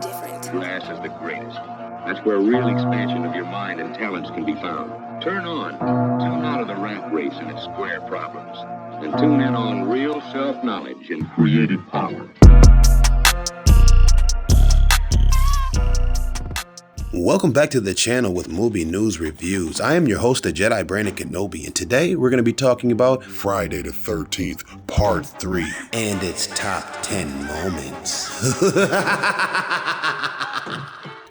different. Glass is the greatest. That's where real expansion of your mind and talents can be found. Turn on. Tune out of the rat race and its square problems. And tune in on real self-knowledge and creative power. Welcome back to the channel with Movie News Reviews. I am your host, the Jedi Brandon Kenobi, and today we're going to be talking about Friday the 13th, Part 3. and its top 10 moments.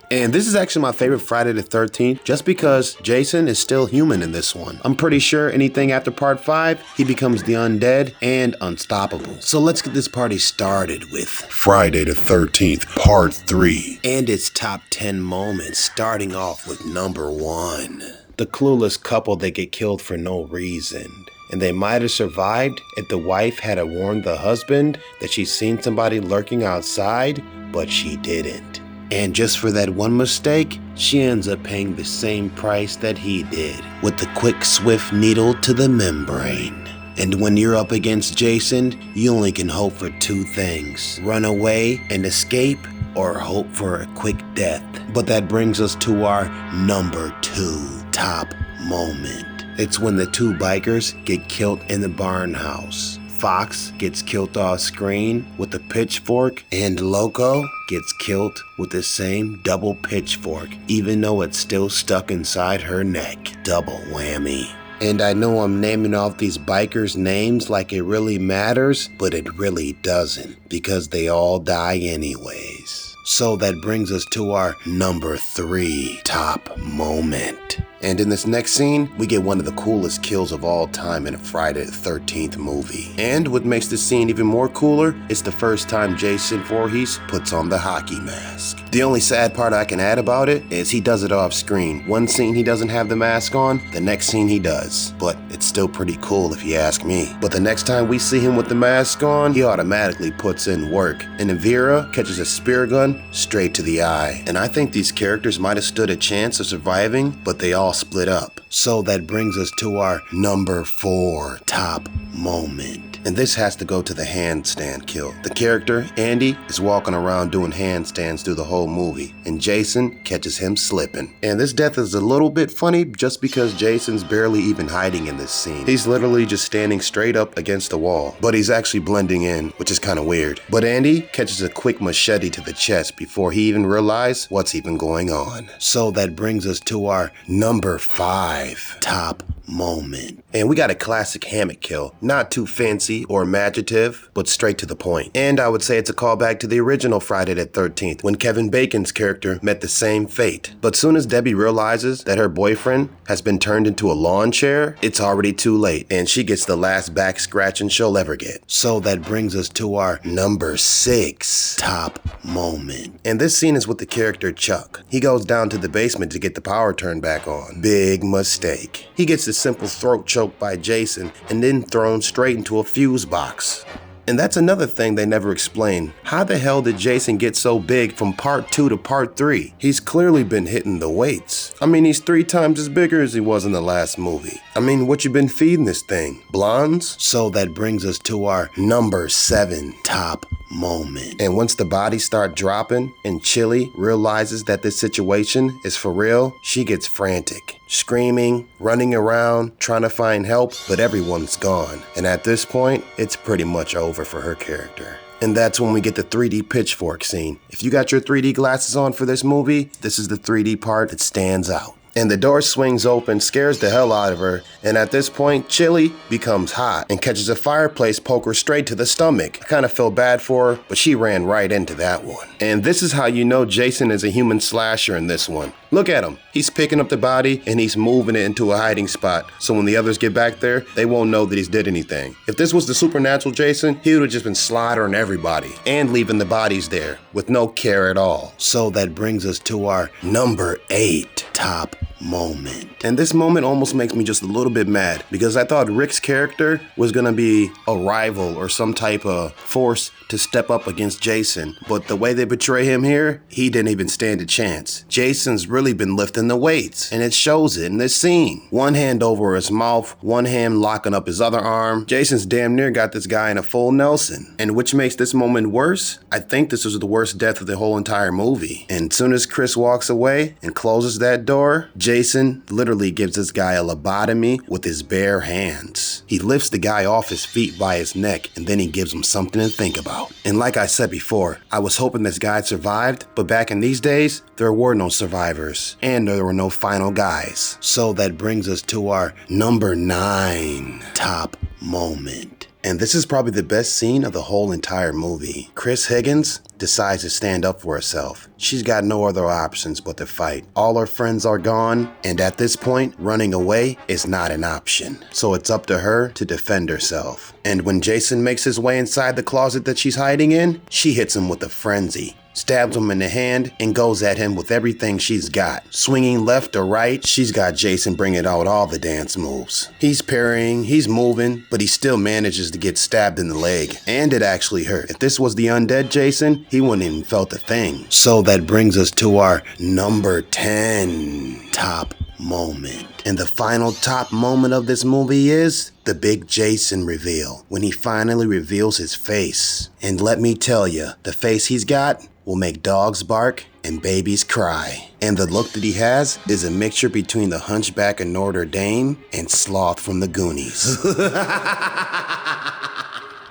And this is actually my favorite Friday the 13th, just because Jason is still human in this one. I'm pretty sure anything after Part 5, he becomes the undead and unstoppable. So let's get this party started with Friday the 13th, Part 3. and its top 10 moments, starting off with number 1. The clueless couple that get killed for no reason. And they might have survived if the wife had warned the husband that she's seen somebody lurking outside, but she didn't. And just for that one mistake, she ends up paying the same price that he did, with the quick, swift needle to the membrane. And when you're up against Jason, you only can hope for two things: run away and escape, or hope for a quick death. But that brings us to our number 2 top moment. It's when the two bikers get killed in the barn house. Fox gets killed off screen with a pitchfork, and Loco gets killed with the same double pitchfork, even though it's still stuck inside her neck. Double whammy. And I know I'm naming off these bikers' names like it really matters, but it really doesn't, because they all die anyways. So that brings us to our number 3 top moment. And in this next scene, we get one of the coolest kills of all time in a Friday the 13th movie. And what makes this scene even more cooler, it's the first time Jason Voorhees puts on the hockey mask. The only sad part I can add about it is he does it off screen. One scene he doesn't have the mask on, the next scene he does. But it's still pretty cool if you ask me. But the next time we see him with the mask on, he automatically puts in work. And Elvira catches a spear gun straight to the eye. And I think these characters might have stood a chance of surviving, but they all split up. So that brings us to our number 4 top moment. And this has to go to the handstand kill. The character, Andy, is walking around doing handstands through the whole movie, and Jason catches him slipping. And this death is a little bit funny just because Jason's barely even hiding in this scene. He's literally just standing straight up against the wall, but he's actually blending in, which is kind of weird. But Andy catches a quick machete to the chest before he even realizes what's even going on. So that brings us to our number 5 top moment. And we got a classic hammock kill. Not too fancy or imaginative, but straight to the point. And I would say it's a callback to the original Friday the 13th, when Kevin Bacon's character met the same fate. But soon as Debbie realizes that her boyfriend has been turned into a lawn chair, it's already too late, and she gets the last back scratching she'll ever get. So that brings us to our number 6 top moment. And this scene is with the character Chuck. He goes down to the basement to get the power turned back on. Big mistake. He gets a simple throat choke by Jason and then thrown straight into a fuse box. And that's another thing they never explain. How the hell did Jason get so big from Part 2 to Part 3? He's clearly been hitting the weights. I mean, he's 3 times as bigger as he was in the last movie. I mean, what you been feeding this thing? Blondes? So that brings us to our number 7 top moment. And once the bodies start dropping and Chili realizes that this situation is for real, she gets frantic. Screaming, running around, trying to find help, but everyone's gone. And at this point, it's pretty much over for her character. And that's when we get the 3D pitchfork scene. If you got your 3D glasses on for this movie, this is the 3D part that stands out. And the door swings open, scares the hell out of her, and at this point, Chili becomes hot and catches a fireplace poker straight to the stomach. I kind of feel bad for her, but she ran right into that one. And this is how you know Jason is a human slasher in this one. Look at him. He's picking up the body and he's moving it into a hiding spot, so when the others get back there, they won't know that he's did anything. If this was the supernatural Jason, he would have just been slaughtering everybody and leaving the bodies there with no care at all. So that brings us to our number 8 top moment. And this moment almost makes me just a little bit mad because I thought Rick's character was gonna be a rival or some type of force to step up against Jason. But the way they portray him here, he didn't even stand a chance. Jason's really been lifting the weights, and it shows it in this scene. One hand over his mouth, one hand locking up his other arm. Jason's damn near got this guy in a full Nelson. And which makes this moment worse, I think this was the worst death of the whole entire movie. And soon as Chris walks away and closes that door, Jason literally gives this guy a lobotomy with his bare hands. He lifts the guy off his feet by his neck, and then he gives him something to think about. And like I said before, I was hoping this guy survived, but back in these days, there were no survivors, and there were no final guys. So that brings us to our number 9 top moment. And this is probably the best scene of the whole entire movie. Chris Higgins decides to stand up for herself. She's got no other options but to fight. All her friends are gone, and at this point, running away is not an option. So it's up to her to defend herself. And when Jason makes his way inside the closet that she's hiding in, she hits him with a frenzy. Stabs him in the hand and goes at him with everything she's got. Swinging left or right, she's got Jason bringing out all the dance moves. He's parrying, he's moving, but he still manages to get stabbed in the leg. And it actually hurt. If this was the undead Jason, he wouldn't even felt a thing. So that brings us to our number 10 top moment. And the final top moment of this movie is the big Jason reveal, when he finally reveals his face. And let me tell you, the face he's got will make dogs bark and babies cry. And the look that he has is a mixture between the Hunchback of Notre Dame and Sloth from the Goonies.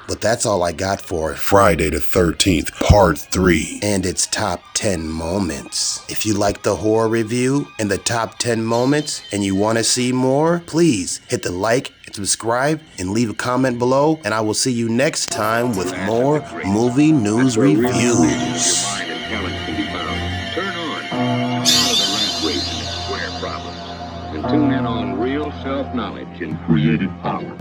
But that's all I got for Friday the 13th, Part 3. And its top 10 moments. If you like the horror review and the top 10 moments and you want to see more, please hit the like and subscribe and leave a comment below, and I will see you next time with more movie news reviews. Your mind and talent can be found. Turn on. Out of the rat race and its square problems. And tune in on real self-knowledge and creative power.